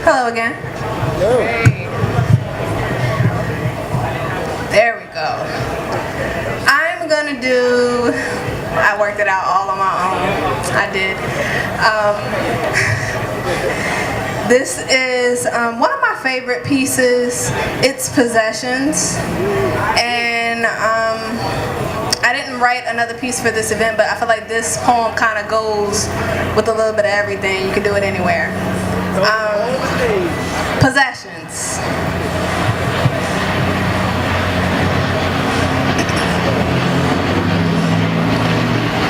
Hello again. Hello. Hey. There we go. I'm gonna do, I worked it out all on my own. I did. This is one of my favorite pieces. It's Possessions. And I didn't write another piece for this event, but I feel like this poem kind of goes with a little bit of everything. You can do it anywhere. Possessions.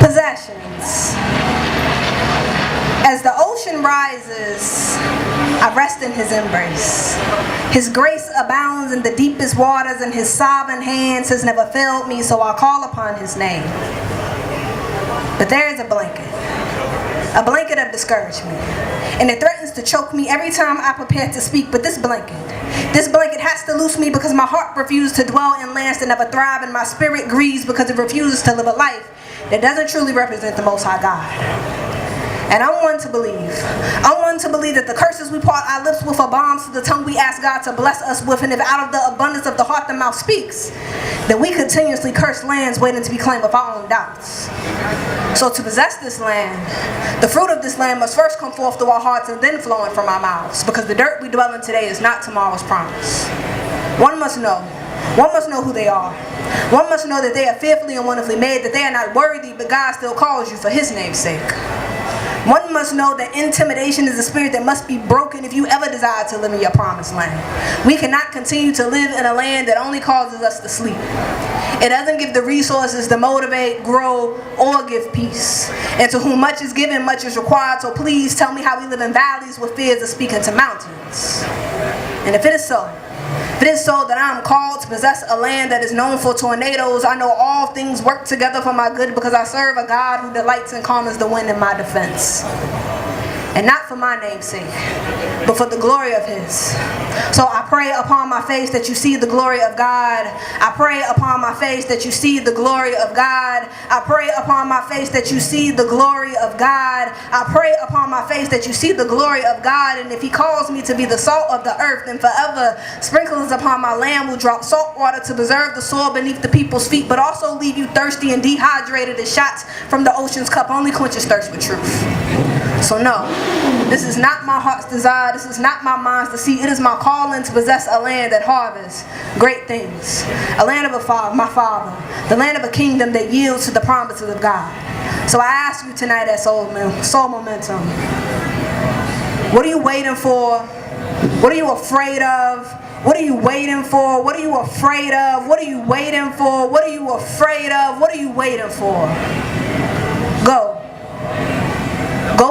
Possessions. As the ocean rises, I rest in his embrace. His grace abounds in the deepest waters, and his sovereign hands has never failed me, so I call upon his name. But there is a blanket of discouragement, and it threatens to choke me every time I prepare to speak. But this blanket has to loose me, because my heart refuses to dwell in lands that never thrive, and my spirit grieves because it refuses to live a life that doesn't truly represent the Most High God. And I'm one to believe that the curses we part our lips with are bombs to the tongue we ask God to bless us with, and if out of the abundance of the heart the mouth speaks, then we continuously curse lands waiting to be claimed with our own doubts. So to possess this land, the fruit of this land must first come forth through our hearts and then flowing from our mouths, because the dirt we dwell in today is not tomorrow's promise. One must know who they are. One must know that they are fearfully and wonderfully made, that they are not worthy, but God still calls you for his name's sake. One must know that intimidation is a spirit that must be broken if you ever desire to live in your promised land. We cannot continue to live in a land that only causes us to sleep. It doesn't give the resources to motivate, grow, or give peace. And to whom much is given, much is required. So please tell me how we live in valleys with fears of speaking to mountains. And if it is so that I am called to possess a land that is known for tornadoes, I know all things work together for my good, because I serve a God who delights and calms the wind in my defense. And not for my name's sake, but for the glory of his. So I pray upon my face that you see the glory of God. I pray upon my face that you see the glory of God. I pray upon my face that you see the glory of God. I pray upon my face that you see the glory of God. And if he calls me to be the salt of the earth, then forever sprinkles upon my land will drop salt water to preserve the soil beneath the people's feet, but also leave you thirsty and dehydrated as shots from the ocean's cup only quenches thirst with truth. So no, this is not my heart's desire, this is not my mind's deceit. It is my calling to possess a land that harvests great things. A land of my father, the land of a kingdom that yields to the promises of God. So I ask you tonight at Soul Momentum, what are you waiting for? What are you afraid of? What are you waiting for? What are you afraid of? What are you waiting for? What are you afraid of? What are you waiting for? Go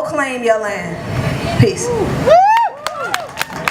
claim your land. Peace.